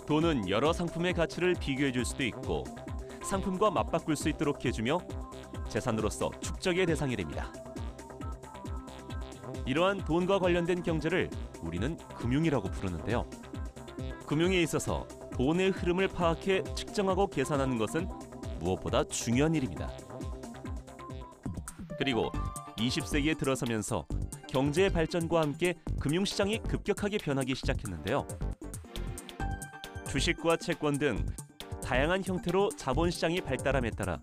돈은 여러 상품의 가치를 비교해 줄 수도 있고 상품과 맞바꿀 수 있도록 해주며 재산으로서 축적의 대상이 됩니다. 이러한 돈과 관련된 경제를 우리는 금융이라고 부르는데요. 금융에 있어서 돈의 흐름을 파악해 측정하고 계산하는 것은 무엇보다 중요한 일입니다. 그리고 20세기에 들어서면서 경제의 발전과 함께 금융시장이 급격하게 변하기 시작했는데요. 주식과 채권 등 다양한 형태로 자본시장이 발달함에 따라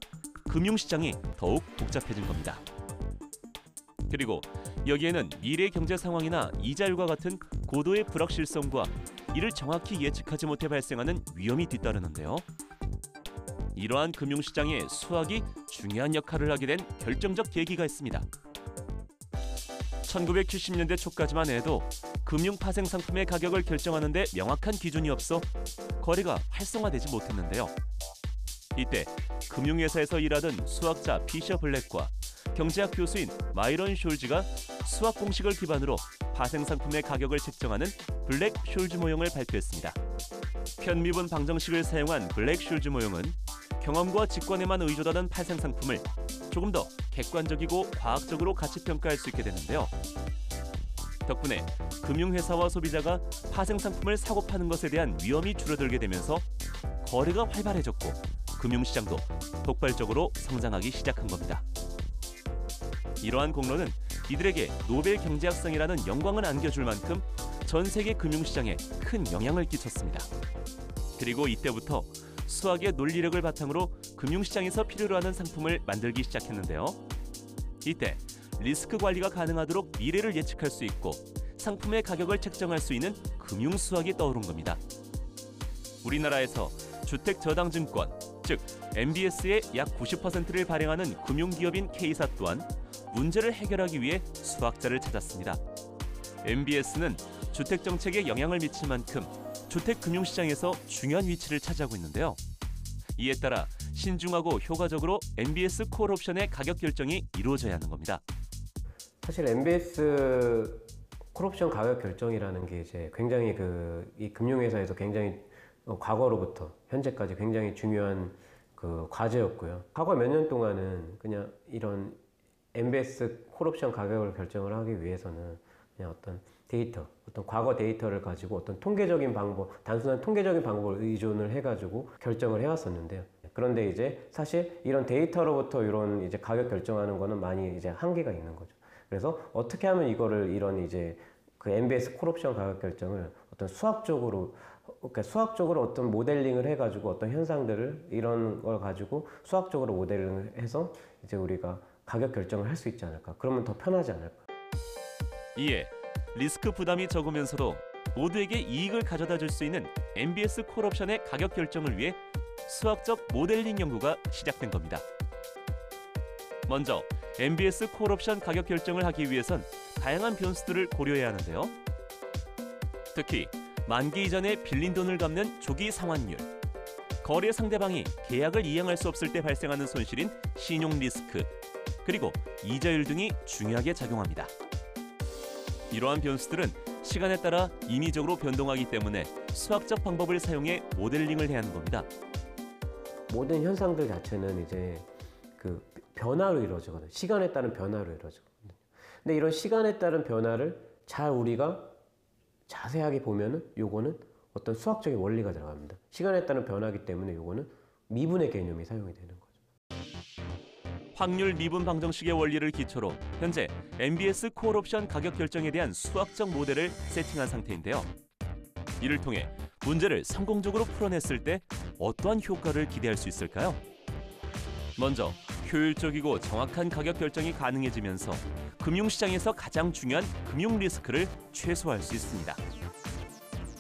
금융시장이 더욱 복잡해진 겁니다. 그리고 여기에는 미래 경제 상황이나 이자율과 같은 고도의 불확실성과 이를 정확히 예측하지 못해 발생하는 위험이 뒤따르는데요. 이러한 금융시장의 수학이 중요한 역할을 하게 된 결정적 계기가 있습니다. 1970년대 초까지만 해도 금융 파생 상품의 가격을 결정하는 데 명확한 기준이 없어 거래가 활성화되지 못했는데요. 이때 금융회사에서 일하던 수학자 피셔 블랙과 경제학 교수인 마이런 숄즈가 수학 공식을 기반으로 파생 상품의 가격을 책정하는 블랙 숄즈 모형을 발표했습니다. 편미분 방정식을 사용한 블랙 숄즈 모형은 경험과 직관에만 의존하던 파생 상품을 조금 더 객관적이고 과학적으로 가치 평가할 수 있게 되는데요. 덕분에 금융회사와 소비자가 파생 상품을 사고 파는 것에 대한 위험이 줄어들게 되면서 거래가 활발해졌고 금융시장도 폭발적으로 성장하기 시작한 겁니다. 이러한 공로는 이들에게 노벨 경제학상이라는 영광을 안겨줄 만큼 전 세계 금융시장에 큰 영향을 끼쳤습니다. 그리고 이때부터 수학의 논리력을 바탕으로 금융시장에서 필요로 하는 상품을 만들기 시작했는데요. 이때 리스크 관리가 가능하도록 미래를 예측할 수 있고 상품의 가격을 책정할 수 있는 금융수학이 떠오른 겁니다. 우리나라에서 주택저당증권, 즉 MBS의 약 90%를 발행하는 금융기업인 K사 또한 문제를 해결하기 위해 수학자를 찾았습니다. MBS는 주택정책에 영향을 미칠 만큼 주택금융시장에서 중요한 위치를 차지하고 있는데요. 이에 따라 신중하고 효과적으로 MBS 콜옵션의 가격 결정이 이루어져야 하는 겁니다. 사실 MBS 콜옵션 가격 결정이라는 게 이제 굉장히 이 금융회사에서 굉장히 과거로부터 현재까지 굉장히 중요한 과제였고요. 과거 몇 년 동안은 그냥 이런 MBS 콜옵션 가격을 결정을 하기 위해서는 그냥 어떤 데이터, 어떤 과거 데이터를 가지고 어떤 통계적인 방법, 단순한 통계적인 방법을 의존을 해가지고 결정을 해왔었는데요. 그런데 이제 사실 이런 데이터로부터 이런 이제 가격 결정하는 거는 많이 이제 한계가 있는 거죠. 그래서 어떻게 하면 이런 이제 그 MBS 콜옵션 가격 결정을 어떤 수학적으로, 그러니까 수학적으로 어떤 모델링을 해가지고 어떤 현상들을 이런 걸 가지고 수학적으로 모델링을 해서 이제 우리가 가격 결정을 할 수 있지 않을까. 그러면 더 편하지 않을까. 이에 리스크 부담이 적으면서도 모두에게 이익을 가져다 줄 수 있는 MBS 콜옵션의 가격 결정을 위해 수학적 모델링 연구가 시작된 겁니다. 먼저 MBS 콜옵션 가격 결정을 하기 위해선 다양한 변수들을 고려해야 하는데요. 특히 만기 이전에 빌린 돈을 갚는 조기 상환율, 거래 상대방이 계약을 이행할 수 없을 때 발생하는 손실인 신용 리스크, 그리고 이자율 등이 중요하게 작용합니다. 이러한 변수들은 시간에 따라 임의적으로 변동하기 때문에 수학적 방법을 사용해 모델링을 해야 하는 겁니다. 모든 현상들 자체는 이제 그 변화로 이루어지거든요. 시간에 따른 변화로 이루어지거든요. 근데 이런 시간에 따른 변화를 잘 우리가 자세하게 보면은 요거는 어떤 수학적인 원리가 들어갑니다. 시간에 따른 변화이기 때문에 요거는 미분의 개념이 사용이 되는 거죠. 확률 미분 방정식의 원리를 기초로 현재 MBS 콜옵션 가격 결정에 대한 수학적 모델을 세팅한 상태인데요. 이를 통해 문제를 성공적으로 풀어냈을 때 어떠한 효과를 기대할 수 있을까요? 먼저 효율적이고 정확한 가격 결정이 가능해지면서 금융시장에서 가장 중요한 금융 리스크를 최소화할 수 있습니다.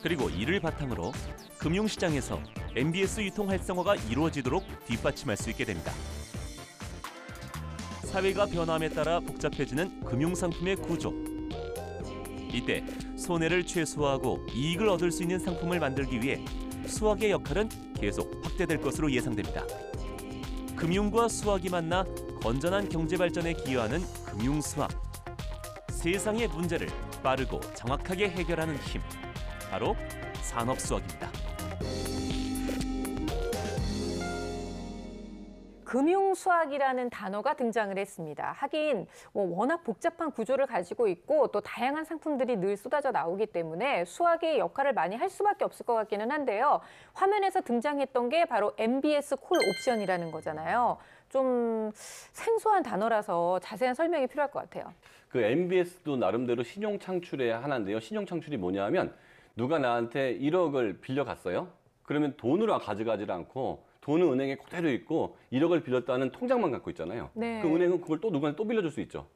그리고 이를 바탕으로 금융시장에서 MBS 유통 활성화가 이루어지도록 뒷받침할 수 있게 됩니다. 사회가 변함에 따라 복잡해지는 금융상품의 구조. 이때 손해를 최소화하고 이익을 얻을 수 있는 상품을 만들기 위해 수학의 역할은 계속 확대될 것으로 예상됩니다. 금융과 수학이 만나 건전한 경제 발전에 기여하는 금융수학. 세상의 문제를 빠르고 정확하게 해결하는 힘. 바로 산업수학입니다. 금융수학이라는 단어가 등장을 했습니다. 하긴 워낙 복잡한 구조를 가지고 있고 또 다양한 상품들이 늘 쏟아져 나오기 때문에 수학의 역할을 많이 할 수밖에 없을 것 같기는 한데요. 화면에서 등장했던 게 바로 MBS 콜 옵션이라는 거잖아요. 좀 생소한 단어라서 자세한 설명이 필요할 것 같아요. 그 MBS도 나름대로 신용 창출의 하나인데요. 신용 창출이 뭐냐 하면 누가 나한테 1억을 빌려갔어요. 그러면 돈으로 가져가지 않고 돈은 은행에 그대로 있고 1억을 빌렸다는 통장만 갖고 있잖아요. 네. 그 은행은 그걸 또 누구한테 또 빌려줄 수 있죠.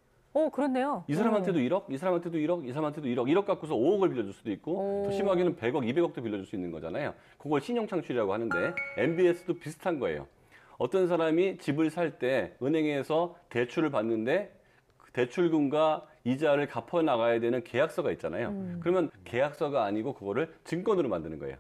그렇네요. 이 사람한테도 1억, 이 사람한테도 1억, 이 사람한테도 1억 갖고서 5억을 빌려줄 수도 있고 더 심하게는 100억, 200억도 빌려줄 수 있는 거잖아요. 그걸 신용창출이라고 하는데 MBS도 비슷한 거예요. 어떤 사람이 집을 살 때 은행에서 대출을 받는데 그 대출금과 이자를 갚아 나가야 되는 계약서가 있잖아요. 그러면 계약서가 아니고 그거를 증권으로 만드는 거예요.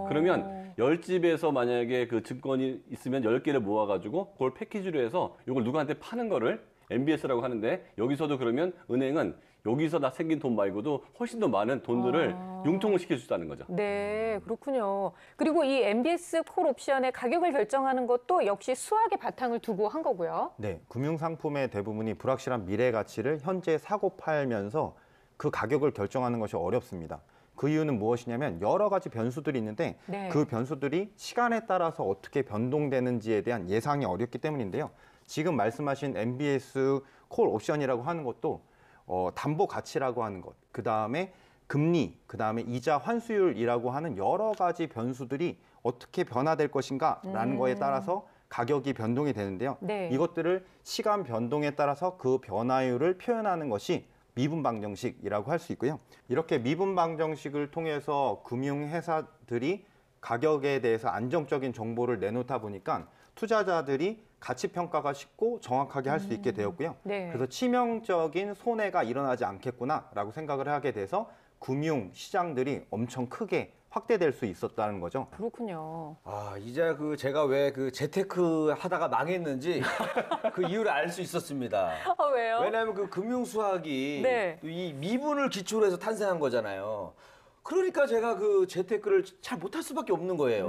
그러면 10집에서 만약에 그 증권이 있으면 10개를 모아가지고 그걸 패키지로 해서 이걸 누구한테 파는 거를 MBS라고 하는데 여기서도 그러면 은행은 여기서 다 생긴 돈 말고도 훨씬 더 많은 돈들을 융통을 시킬 수 있다는 거죠. 네, 그렇군요. 그리고 이 MBS 콜 옵션의 가격을 결정하는 것도 역시 수학의 바탕을 두고 한 거고요. 네, 금융상품의 대부분이 불확실한 미래 가치를 현재 사고 팔면서 그 가격을 결정하는 것이 어렵습니다. 그 이유는 무엇이냐면 여러 가지 변수들이 있는데 네. 그 변수들이 시간에 따라서 어떻게 변동되는지에 대한 예상이 어렵기 때문인데요. 지금 말씀하신 MBS 콜 옵션이라고 하는 것도 담보 가치라고 하는 것, 그 다음에 금리, 그 다음에 이자 환수율이라고 하는 여러 가지 변수들이 어떻게 변화될 것인가라는 거에 따라서 가격이 변동이 되는데요. 네. 이것들을 시간 변동에 따라서 그 변화율을 표현하는 것이 미분방정식이라고 할 수 있고요. 이렇게 미분방정식을 통해서 금융회사들이 가격에 대해서 안정적인 정보를 내놓다 보니까 투자자들이 가치 평가가 쉽고 정확하게 할 수 있게 되었고요. 네. 그래서 치명적인 손해가 일어나지 않겠구나라고 생각을 하게 돼서 금융 시장들이 엄청 크게 확대될 수 있었다는 거죠. 그렇군요. 아, 이제 제가 왜 그 재테크 하다가 망했는지 그 이유를 알 수 있었습니다. 왜요? 왜냐하면 그 금융수학이 네. 이 미분을 기초로 해서 탄생한 거잖아요. 그러니까 제가 그 재테크를 잘 못할 수밖에 없는 거예요.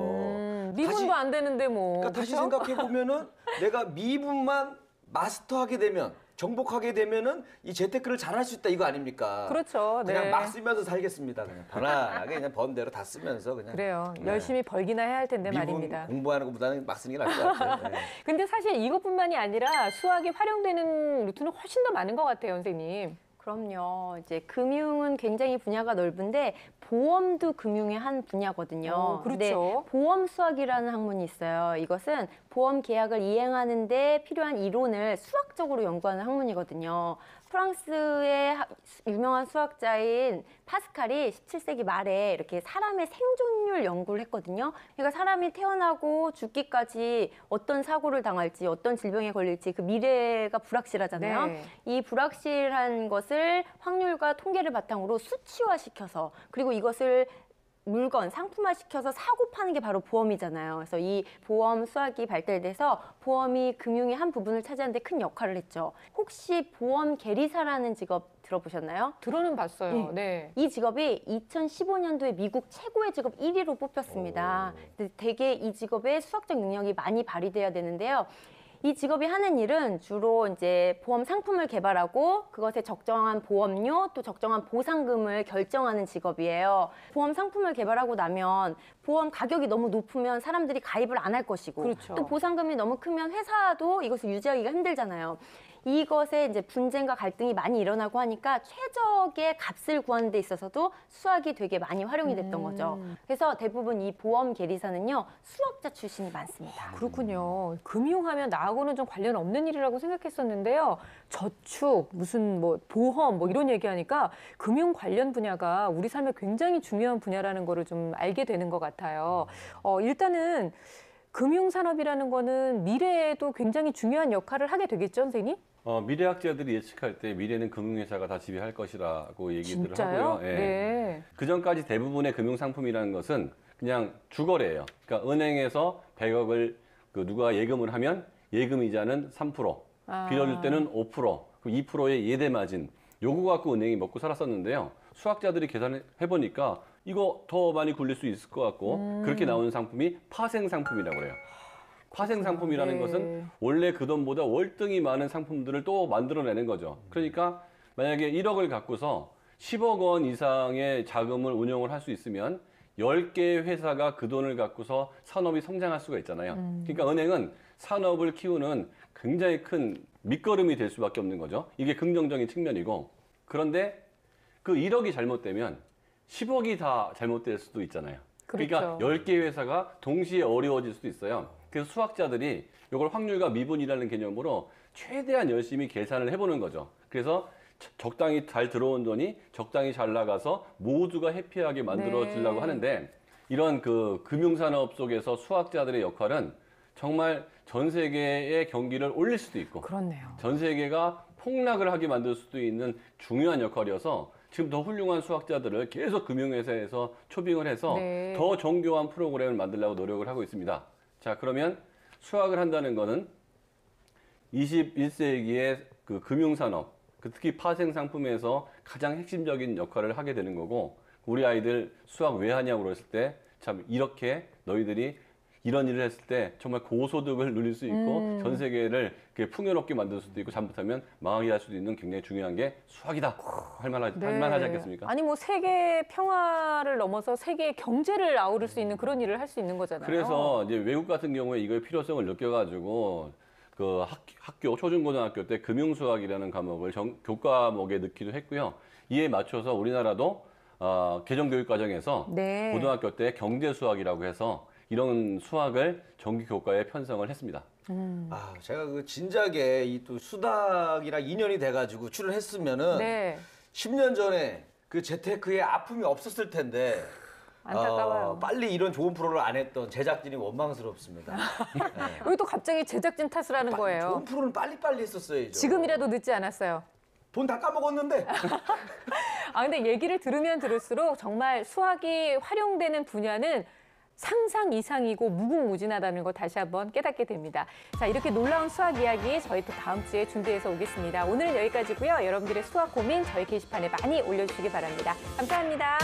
미분도 다시- 안 되는데 뭐. 그러니까 다시 그렇죠? 생각해 보면은 내가 미분만 마스터하게 되면 정복하게 되면은 이 재테크를 잘할 수 있다 이거 아닙니까? 그렇죠. 그냥 네. 막 쓰면서 살겠습니다. 그냥 편안하게 그냥 번 대로 다 쓰면서 그냥. 그래요. 네. 열심히 벌기나 해야 할 텐데 미분 말입니다. 공부하는 것보다는 막 쓰는 게 나을 것 같아요. 네. 근데 사실 이것뿐만이 아니라 수학이 활용되는 루트는 훨씬 더 많은 것 같아요, 선생님. 그럼요. 이제 금융은 굉장히 분야가 넓은데 보험도 금융의 한 분야거든요. 그렇죠. 근데 보험 수학이라는 학문이 있어요. 이것은 보험 계약을 이행하는데 필요한 이론을 수학적으로 연구하는 학문이거든요. 프랑스의 유명한 수학자인 파스칼이 17세기 말에 이렇게 사람의 생존율 연구를 했거든요. 그러니까 사람이 태어나고 죽기까지 어떤 사고를 당할지, 어떤 질병에 걸릴지 그 미래가 불확실하잖아요. 네. 이 불확실한 것을 확률과 통계를 바탕으로 수치화시켜서 그리고 이것을 물건, 상품화시켜서 사고 파는 게 바로 보험이잖아요. 그래서 이 보험 수학이 발달돼서 보험이 금융의 한 부분을 차지하는 데 큰 역할을 했죠. 혹시 보험 계리사라는 직업 들어보셨나요? 들어는 봤어요. 네. 이 직업이 2015년도에 미국 최고의 직업 1위로 뽑혔습니다. 근데 되게 이 직업의 수학적 능력이 많이 발휘돼야 되는데요. 이 직업이 하는 일은 주로 이제 보험 상품을 개발하고 그것에 적정한 보험료 또 적정한 보상금을 결정하는 직업이에요. 보험 상품을 개발하고 나면 보험 가격이 너무 높으면 사람들이 가입을 안 할 것이고 그렇죠. 또 보상금이 너무 크면 회사도 이것을 유지하기가 힘들잖아요. 이것에 이제 분쟁과 갈등이 많이 일어나고 하니까 최적의 값을 구하는 데 있어서도 수학이 되게 많이 활용이 됐던 거죠. 그래서 대부분 이 보험 계리사는요, 수학자 출신이 많습니다. 그렇군요. 금융하면 나하고는 좀 관련 없는 일이라고 생각했었는데요. 저축, 무슨 뭐 보험 뭐 이런 얘기하니까 금융 관련 분야가 우리 삶에 굉장히 중요한 분야라는 거를 좀 알게 되는 것 같아요. 일단은 금융산업이라는 거는 미래에도 굉장히 중요한 역할을 하게 되겠죠, 선생님? 미래학자들이 예측할 때 미래는 금융회사가 다 지배할 것이라고 얘기들을 진짜요? 하고요. 예. 네. 그 전까지 대부분의 금융상품이라는 것은 그냥 주거래예요. 그러니까 은행에서 100억을 누가 예금을 하면 예금 이자는 3%, 빌려줄 때는 5%, 그럼 2%의 예대 마진. 요거 갖고 은행이 먹고 살았었는데요. 수학자들이 계산을 해보니까 이거 더 많이 굴릴 수 있을 것 같고 그렇게 나오는 상품이 파생 상품이라고 그래요. 파생 상품이라는 네. 것은 원래 그 돈보다 월등히 많은 상품들을 또 만들어내는 거죠. 그러니까 만약에 1억을 갖고서 10억 원 이상의 자금을 운용을 할 수 있으면 10개의 회사가 그 돈을 갖고서 산업이 성장할 수가 있잖아요. 그러니까 은행은 산업을 키우는 굉장히 큰 밑거름이 될 수밖에 없는 거죠. 이게 긍정적인 측면이고, 그런데 그 1억이 잘못되면 10억이 다 잘못될 수도 있잖아요. 그러니까 그렇죠. 10개의 회사가 동시에 어려워질 수도 있어요. 그래서 수학자들이 이걸 확률과 미분이라는 개념으로 최대한 열심히 계산을 해보는 거죠. 그래서 적당히 잘 들어온 돈이 적당히 잘 나가서 모두가 해피하게 만들어지려고 네. 하는데, 이런 그 금융산업 속에서 수학자들의 역할은 정말 전 세계의 경기를 올릴 수도 있고 그렇네요. 전 세계가 폭락을 하게 만들 수도 있는 중요한 역할이어서 지금 더 훌륭한 수학자들을 계속 금융회사에서 초빙을 해서 네. 더 정교한 프로그램을 만들려고 노력을 하고 있습니다. 자, 그러면 수학을 한다는 거는 21세기의 그 금융산업, 특히 파생 상품에서 가장 핵심적인 역할을 하게 되는 거고, 우리 아이들 수학 왜 하냐고 그랬을 때 참 이렇게 너희들이 이런 일을 했을 때 정말 고소득을 누릴 수 있고 전 세계를 이렇게 풍요롭게 만들 수도 있고 잘못하면 망하게 할 수도 있는 굉장히 중요한 게 수학이다 할만하지 않겠습니까? 아니 뭐 세계 평화를 넘어서 세계 경제를 아우를 수 있는 그런 일을 할 수 있는 거잖아요. 그래서 이제 외국 같은 경우에 이거의 필요성을 느껴가지고 그 학교 초중고등학교 때 금융수학이라는 과목을 교과목에 넣기도 했고요. 이에 맞춰서 우리나라도 개정교육과정에서 네. 고등학교 때 경제수학이라고 해서 이런 수학을 정규 교과에 편성을 했습니다. 아, 제가 그 진작에 이 또 수닥이랑 인연이 돼가지고 출연했으면은 네. 10년 전에 그 재테크에 아픔이 없었을 텐데. 안타까워요. 빨리 이런 좋은 프로를 안 했던 제작진이 원망스럽습니다. 네. 여기 또 갑자기 제작진 탓을 하는 거예요. 좋은 프로는 빨리 했었어야죠. 지금이라도 늦지 않았어요. 돈 다 까먹었는데. 아, 근데 얘기를 들으면 들을수록 정말 수학이 활용되는 분야는 상상 이상이고 무궁무진하다는 거 다시 한번 깨닫게 됩니다. 자, 이렇게 놀라운 수학 이야기 저희 또 다음 주에 준비해서 오겠습니다. 오늘은 여기까지고요. 여러분들의 수학 고민 저희 게시판에 많이 올려주시기 바랍니다. 감사합니다.